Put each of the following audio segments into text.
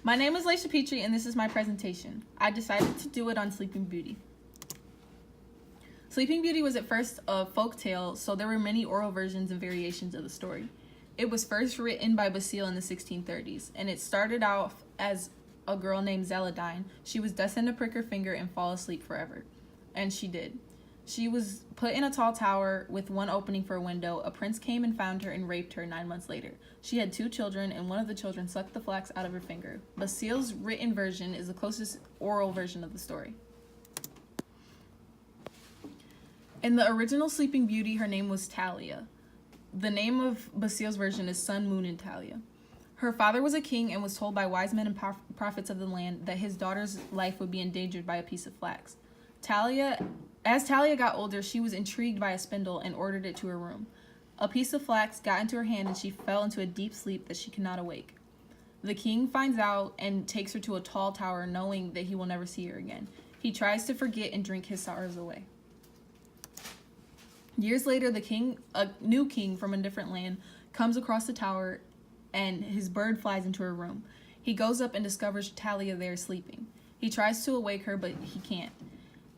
My name is Laisha Petrie, and this is my presentation. I decided to do it on Sleeping Beauty. Sleeping Beauty was at first a folk tale, so there were many oral versions and variations of the story. It was first written by Basile in the 1630s, and it started off as a girl named Zeladine. She was destined to prick her finger and fall asleep forever. And she did. She was put in a tall tower with one opening for a window. A prince came and found her and raped her 9 months later. She had 2 children, and one of the children sucked the flax out of her finger. Basile's written version is the closest oral version of the story. In the original Sleeping Beauty, her name was Talia. The name of Basile's version is Sun, Moon, and Talia. Her father was a king and was told by wise men and prophets of the land that his daughter's life would be endangered by a piece of flax. As Talia got older, she was intrigued by a spindle and ordered it to her room. A piece of flax got into her hand and she fell into a deep sleep that she could not awake. The king finds out and takes her to a tall tower, knowing that he will never see her again. He tries to forget and drink his sorrows away. Years later, a new king from a different land, comes across the tower and his bird flies into her room. He goes up and discovers Talia there sleeping. He tries to awake her, but he can't.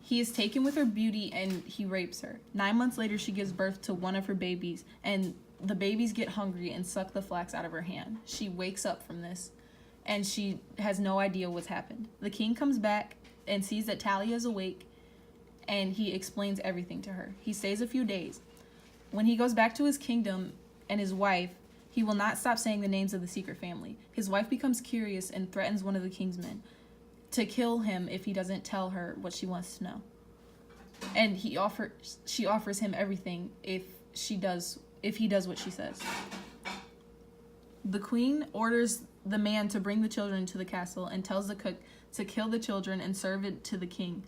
He is taken with her beauty and he rapes her. 9 months later, she gives birth to one of her babies, and the babies get hungry and suck the flax out of her hand. She wakes up from this, and she has no idea what's happened. The king comes back and sees that Talia is awake, and he explains everything to her. He stays a few days. When he goes back to his kingdom and his wife, he will not stop saying the names of the secret family. His wife becomes curious and threatens one of the king's men to kill him if he doesn't tell her what she wants to know. And she offers him everything if he does what she says. The queen orders the man to bring the children to the castle and tells the cook to kill the children and serve it to the king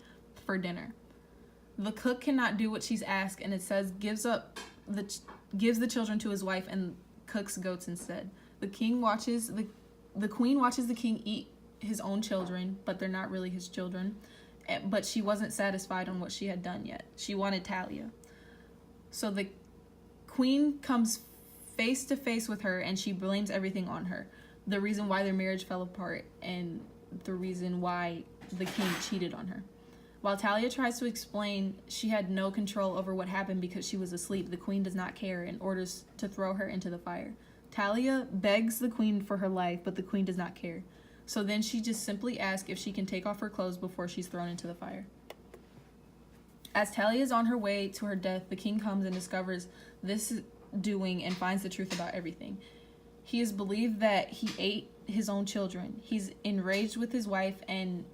for dinner. The cook cannot do what she's asked, and it says gives the children to his wife and cooks goats instead. The queen watches the king eat his own children, but they're not really his children. But she wasn't satisfied on what she had done yet. She wanted Talia. So the queen comes face to face with her, and she blames everything on her. The reason why their marriage fell apart and the reason why the king cheated on her. While Talia tries to explain she had no control over what happened because she was asleep, the queen does not care and orders to throw her into the fire. Talia begs the queen for her life, but the queen does not care. So then she just simply asks if she can take off her clothes before she's thrown into the fire. As Talia is on her way to her death, the king comes and discovers this doing and finds the truth about everything. He is believed that he ate his own children. He's enraged with his wife and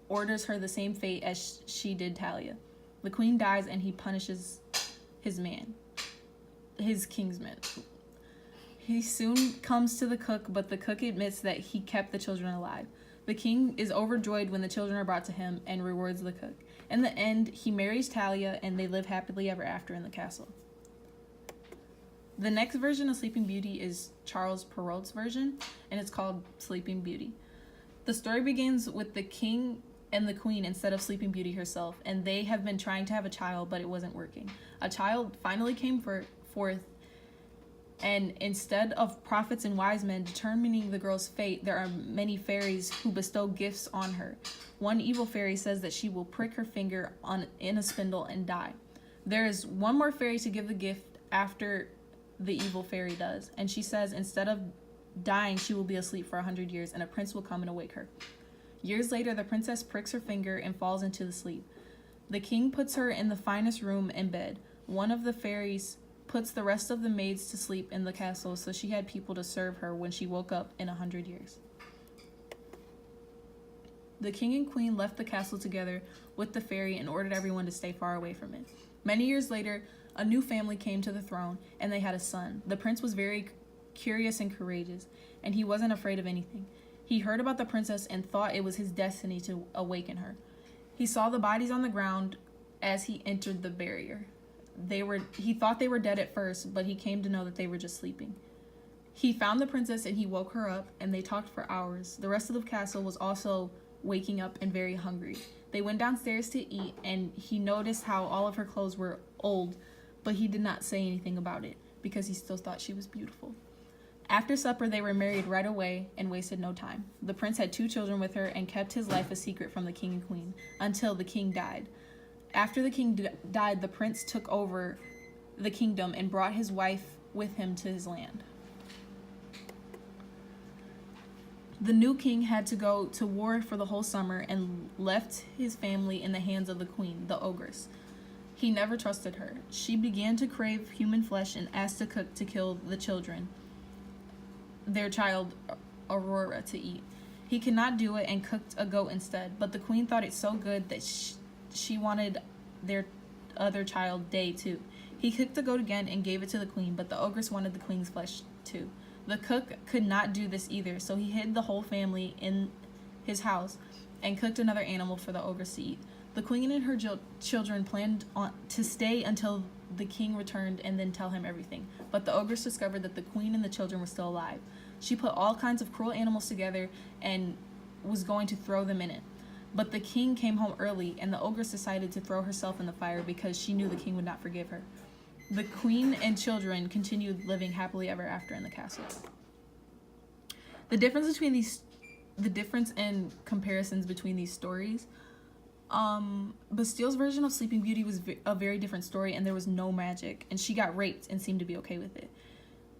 orders her the same fate as she did Talia. The queen dies and he punishes his king's man. He soon comes to the cook, but the cook admits that he kept the children alive. The king is overjoyed when the children are brought to him and rewards the cook. In the end, he marries Talia and they live happily ever after in the castle. The next version of Sleeping Beauty is Charles Perrault's version, and it's called Sleeping Beauty. The story begins with the king and the queen instead of Sleeping Beauty herself, and they have been trying to have a child, but it wasn't working. A child finally came forth, and instead of prophets and wise men determining the girl's fate, there are many fairies who bestow gifts on her. One evil fairy says that she will prick her finger in a spindle and die. There is one more fairy to give the gift after the evil fairy does, and she says instead of dying, she will be asleep for 100 years, and a prince will come and awake her. Years later, the princess pricks her finger and falls into the sleep. The king puts her in the finest room and bed. One of the fairies puts the rest of the maids to sleep in the castle, so she had people to serve her when she woke up in 100 years. The king and queen left the castle together with the fairy and ordered everyone to stay far away from it. Many years later, a new family came to the throne, and they had a son. The prince was very curious and courageous, and he wasn't afraid of anything. He heard about the princess and thought it was his destiny to awaken her. He saw the bodies on the ground as he entered the barrier. He thought they were dead at first, but he came to know that they were just sleeping. He found the princess and he woke her up, and they talked for hours. The rest of the castle was also waking up and very hungry. They went downstairs to eat, and he noticed how all of her clothes were old, but he did not say anything about it because he still thought she was beautiful. After supper, they were married right away and wasted no time. The prince had 2 children with her and kept his life a secret from the king and queen until the king died. After the king died, the prince took over the kingdom and brought his wife with him to his land. The new king had to go to war for the whole summer and left his family in the hands of the queen, the ogress. He never trusted her. She began to crave human flesh and asked the cook to kill the children, their child Aurora, to eat. He could not do it and cooked a goat instead, but the queen thought it so good that she wanted their other child, Day, too. He cooked the goat again and gave it to the queen, but the ogress wanted the queen's flesh too. The cook could not do this either, so he hid the whole family in his house and cooked another animal for the ogress to eat. The queen and her children planned to stay until the king returned and then tell him everything. But the ogress discovered that the queen and the children were still alive. She put all kinds of cruel animals together and was going to throw them in it. But the king came home early, and the ogress decided to throw herself in the fire because she knew the king would not forgive her. The queen and children continued living happily ever after in the castle. The difference in comparisons between these stories, Bastile's version of Sleeping Beauty was a very different story, and there was no magic, and she got raped and seemed to be okay with it.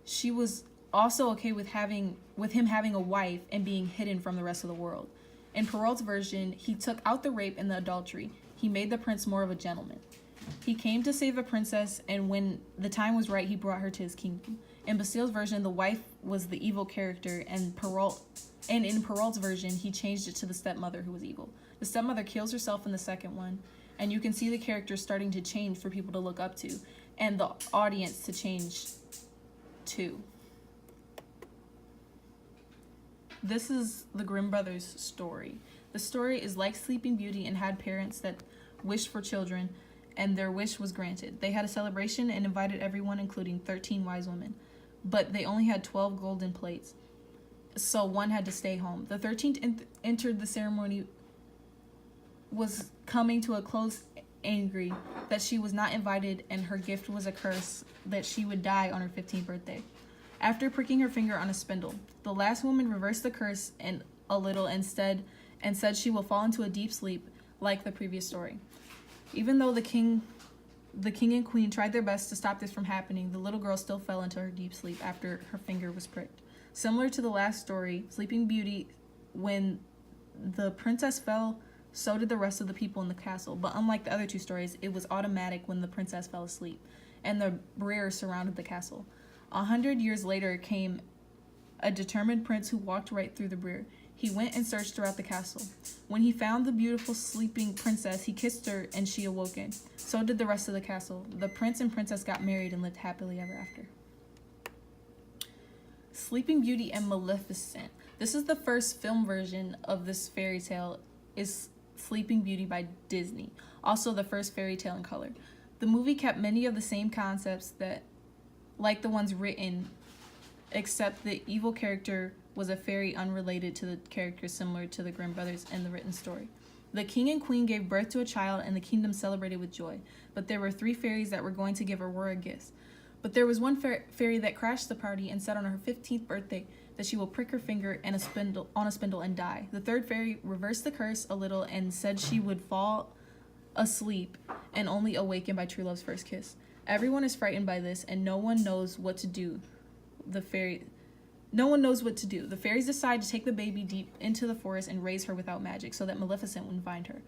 She was also okay with him having a wife and being hidden from the rest of the world. In Perrault's version, he took out the rape and the adultery. He made the prince more of a gentleman. He came to save the princess, and when the time was right, he brought her to his kingdom. In Bastile's version, the wife was the evil character, and in Perrault's version, he changed it to the stepmother who was evil. The stepmother kills herself in the second one, and you can see the characters starting to change for people to look up to, and the audience to change too. This is the Grimm brothers' story. The story is like Sleeping Beauty and had parents that wished for children, and their wish was granted. They had a celebration and invited everyone, including 13 wise women, but they only had 12 golden plates, so one had to stay home. The 13th entered the ceremony, was coming to a close, angry that she was not invited, and her gift was a curse that she would die on her 15th birthday. After pricking her finger on a spindle, the last woman reversed the curse a little and said she will fall into a deep sleep like the previous story. Even though the king and queen tried their best to stop this from happening, the little girl still fell into her deep sleep after her finger was pricked. Similar to the last story, Sleeping Beauty, when the princess fell, so did the rest of the people in the castle. But unlike the other 2 stories, it was automatic when the princess fell asleep, and the briars surrounded the castle. 100 years later came a determined prince who walked right through the briar. He went and searched throughout the castle. When he found the beautiful sleeping princess, he kissed her and she awoken. So did the rest of the castle. The prince and princess got married and lived happily ever after. Sleeping Beauty and Maleficent. This is the first film version of this fairy tale, is Sleeping Beauty by Disney. Also the first fairy tale in color. The movie kept many of the same concepts like the ones written, except the evil character was a fairy unrelated to the characters similar to the Grimm brothers in the written story. The king and queen gave birth to a child, and the kingdom celebrated with joy. But there were 3 fairies that were going to give Aurora gifts. But there was one fairy that crashed the party and said on her 15th birthday that she will prick her finger on a spindle and die. The 3rd fairy reversed the curse a little and said she would fall asleep and only awaken by true love's first kiss. Everyone is frightened by this, and no one knows what to do. No one knows what to do. The fairies decide to take the baby deep into the forest and raise her without magic so that Maleficent wouldn't find her.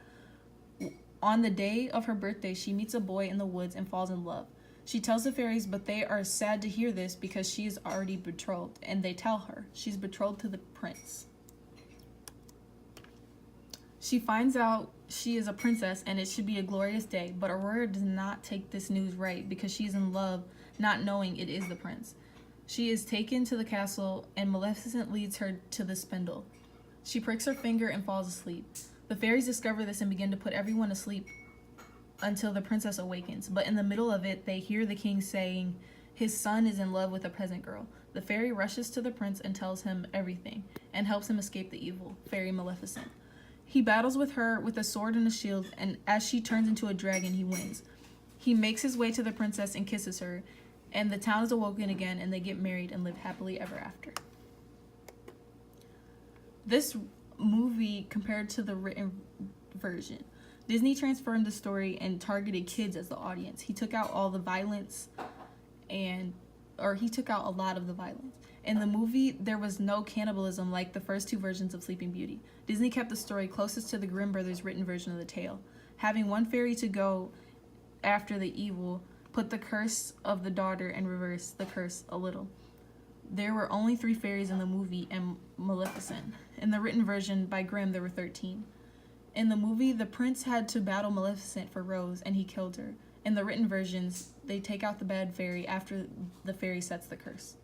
On the day of her birthday, she meets a boy in the woods and falls in love. She tells the fairies, but they are sad to hear this because she is already betrothed, and they tell her she's betrothed to the prince. She finds out she is a princess and it should be a glorious day, but Aurora does not take this news right because she is in love, not knowing it is the prince. She is taken to the castle, and Maleficent leads her to the spindle. She pricks her finger and falls asleep. The fairies discover this and begin to put everyone asleep until the princess awakens. But in the middle of it, they hear the king saying his son is in love with a peasant girl. The fairy rushes to the prince and tells him everything, and helps him escape the evil fairy Maleficent. He battles with her with a sword and a shield, and as she turns into a dragon, he wins. He makes his way to the princess and kisses her, And the town is awoken again, and they get married and live happily ever after. This movie, compared to the written version, Disney transformed the story and targeted kids as the audience. He took out all the violence he took out a lot of the violence. In the movie, there was no cannibalism like the first two versions of Sleeping Beauty. Disney kept the story closest to the Grimm brothers' written version of the tale. Having one fairy to go after the evil put the curse of the daughter and reversed the curse a little. There were only 3 fairies in the movie and Maleficent. In the written version by Grimm, there were 13. In the movie, the prince had to battle Maleficent for Rose, and he killed her. In the written versions, they take out the bad fairy after the fairy sets the curse.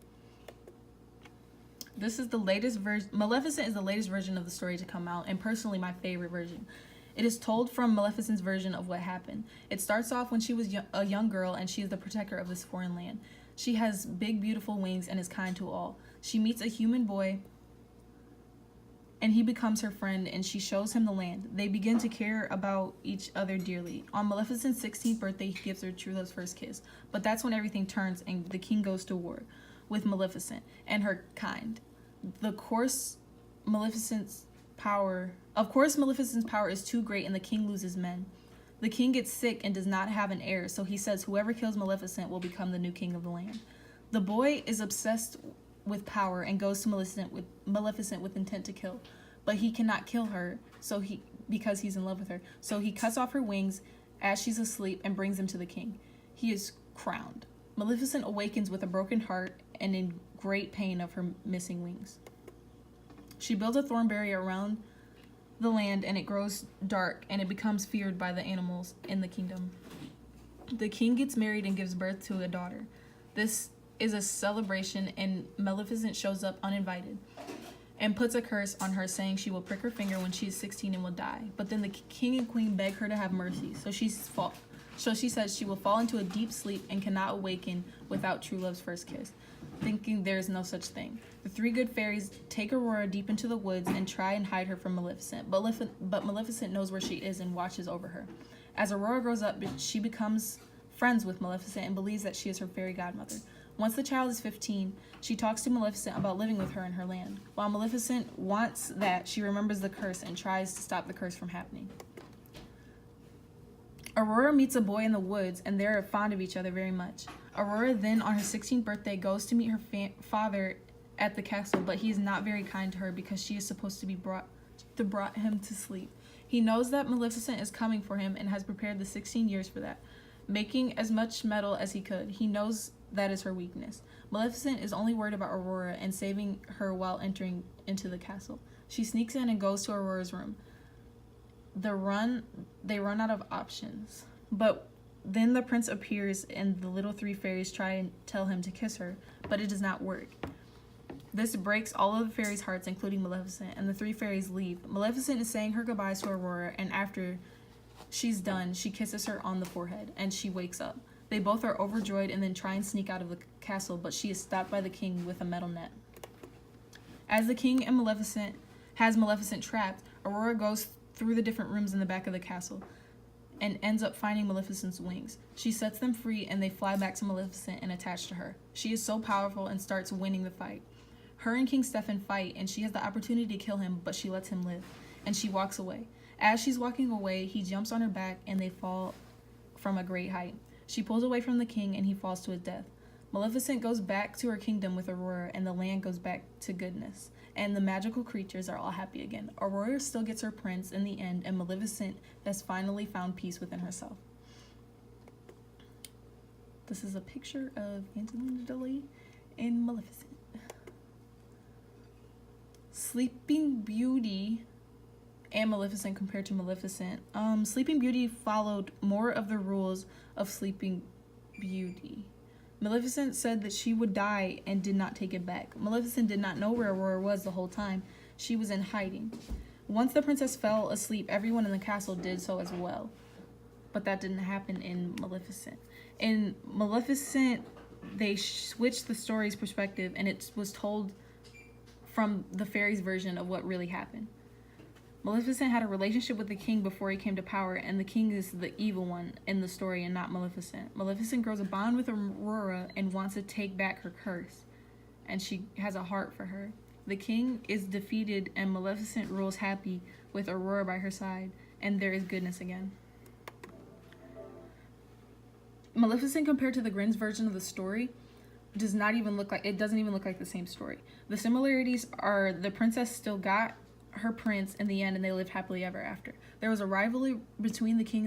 This is the latest version. Maleficent is the latest version of the story to come out, and personally my favorite version. It is told from Maleficent's version of what happened. It starts off when she was a young girl, and she is the protector of this foreign land. She has big, beautiful wings and is kind to all. She meets a human boy, and he becomes her friend, and she shows him the land. They begin to care about each other dearly. On Maleficent's 16th birthday, he gives her true love's first kiss. But that's when everything turns, and the king goes to war with Maleficent and her kind. Of course, Maleficent's power is too great, and the king loses men. The king gets sick and does not have an heir, so he says whoever kills Maleficent will become the new king of the land. The boy is obsessed with power and goes to Maleficent with intent to kill, but he cannot kill her because he's in love with her. So he cuts off her wings as she's asleep and brings them to the king. He is crowned. Maleficent awakens with a broken heart and in great pain of her missing wings. She builds a thorn barrier around the land, and it grows dark, and it becomes feared by the animals in the kingdom. The king gets married and gives birth to a daughter. This is a celebration, and Maleficent shows up uninvited and puts a curse on her, saying she will prick her finger when she is 16 and will die. But then the king and queen beg her to have mercy, so she says she will fall into a deep sleep and cannot awaken without true love's first kiss, thinking there is no such thing. The 3 good fairies take Aurora deep into the woods and try and hide her from Maleficent, but Maleficent knows where she is and watches over her. As Aurora grows up, she becomes friends with Maleficent and believes that she is her fairy godmother. Once the child is 15, she talks to Maleficent about living with her in her land. While Maleficent wants that, she remembers the curse and tries to stop the curse from happening. Aurora meets a boy in the woods, and they are fond of each other very much. Aurora then, on her 16th birthday, goes to meet her father at the castle, but he is not very kind to her because she is supposed to brought him to sleep. He knows that Maleficent is coming for him and has prepared the 16 years for that, making as much metal as he could. He knows that is her weakness. Maleficent is only worried about Aurora and saving her while entering into the castle. She sneaks in and goes to Aurora's room. They run out of options. But then the prince appears, and the little 3 fairies try and tell him to kiss her, but it does not work. This breaks all of the fairies' hearts, including Maleficent, and the 3 fairies leave. Maleficent is saying her goodbyes to Aurora, and after she's done, she kisses her on the forehead, and she wakes up. They both are overjoyed and then try and sneak out of the castle, but she is stopped by the king with a metal net. As the king and has Maleficent trapped, Aurora goes through the different rooms in the back of the castle and ends up finding Maleficent's wings. She sets them free, and they fly back to Maleficent and attach to her. She is so powerful and starts winning the fight. Her and King Stefan fight, and she has the opportunity to kill him, but she lets him live, and she walks away. As she's walking away, he jumps on her back, and they fall from a great height. She pulls away from the king, and he falls to his death. Maleficent goes back to her kingdom with Aurora, and the land goes back to goodness, and the magical creatures are all happy again. Aurora still gets her prince in the end, and Maleficent has finally found peace within herself. This is a picture of Angelina Jolie in Maleficent. Sleeping Beauty and Maleficent compared to Maleficent. Sleeping Beauty followed more of the rules of Sleeping Beauty. Maleficent said that she would die and did not take it back. Maleficent did not know where Aurora was the whole time. She was in hiding. Once the princess fell asleep, everyone in the castle did so as well. But that didn't happen in Maleficent. In Maleficent, they switched the story's perspective, and it was told from the fairies' version of what really happened. Maleficent had a relationship with the king before he came to power, and the king is the evil one in the story and not Maleficent. Maleficent grows a bond with Aurora and wants to take back her curse, and she has a heart for her. The king is defeated, and Maleficent rules happy with Aurora by her side, and there is goodness again. Maleficent, compared to the Grimm's version of the story, doesn't even look like the same story. The similarities are the princess still got her prince in the end, and they lived happily ever after. There was a rivalry between the king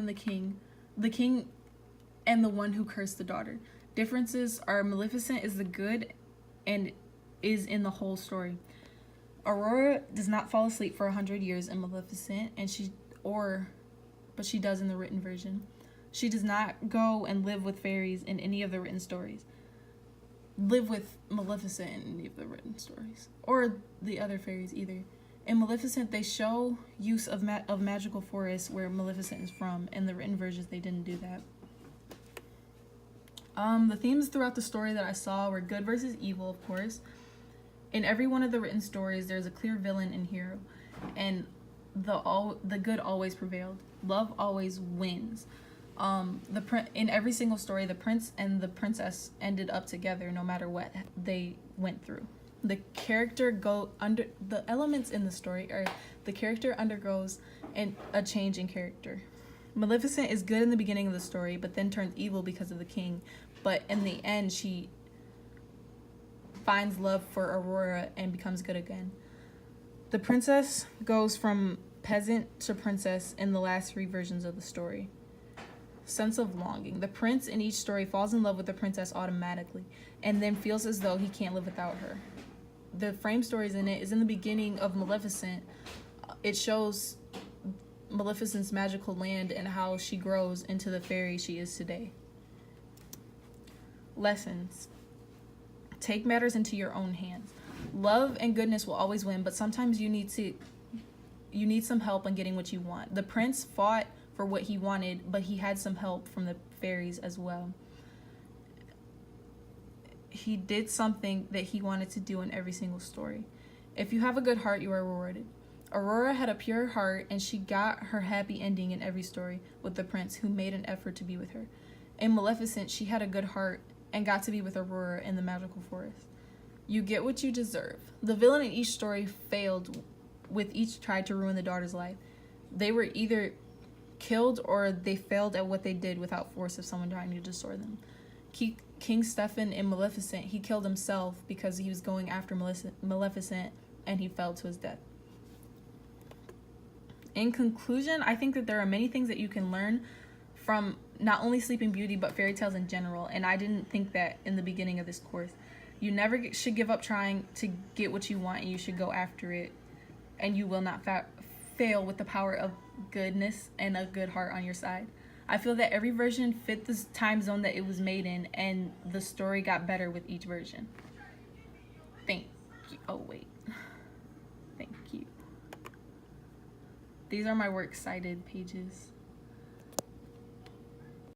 and the one who cursed the daughter. Differences are Maleficent is the good and is in the whole story. Aurora does not fall asleep for 100 years in Maleficent, but she does in the written version. She does not go and live with fairies in any of the written stories. Live with Maleficent in any of the written stories, or the other fairies either. In Maleficent, they show use of magical forests where Maleficent is from. In the written versions, they didn't do that. The themes throughout the story that I saw were good versus evil, of course. In every one of the written stories, there's a clear villain and hero, and the good always prevailed. Love always wins. In every single story, the prince and the princess ended up together no matter what they went through. The elements in the story are the character undergoes a change in character. Maleficent is good in the beginning of the story, but then turns evil because of the king. But in the end, she finds love for Aurora and becomes good again. The princess goes from peasant to princess in the last 3 versions of the story. Sense of longing. The prince in each story falls in love with the princess automatically and then feels as though he can't live without her. The frame stories in it is in the beginning of Maleficent. It shows Maleficent's magical land and how she grows into the fairy she is today. Lessons. Take matters into your own hands. Love and goodness will always win, but sometimes you need some help in getting what you want. The prince fought for what he wanted, but he had some help from the fairies as well. He did something that he wanted to do in every single story. If you have a good heart, you are rewarded. Aurora had a pure heart, and she got her happy ending in every story with the prince, who made an effort to be with her. In Maleficent, she had a good heart and got to be with Aurora in the magical forest. You get what you deserve. The villain in each story failed, with each tried to ruin the daughter's life. They were either killed or they failed at what they did without force of someone trying to destroy them. King Stefan in Maleficent, he killed himself because he was going after Maleficent, and he fell to his death. In conclusion, I think that there are many things that you can learn from not only Sleeping Beauty, but fairy tales in general, and I didn't think that in the beginning of this course. You never should give up trying to get what you want, and you should go after it, and you will not fail with the power of goodness and a good heart on your side. I feel that every version fit the time zone that it was made in, and the story got better with each version. Thank you. Oh, wait. Thank you. These are my works cited pages.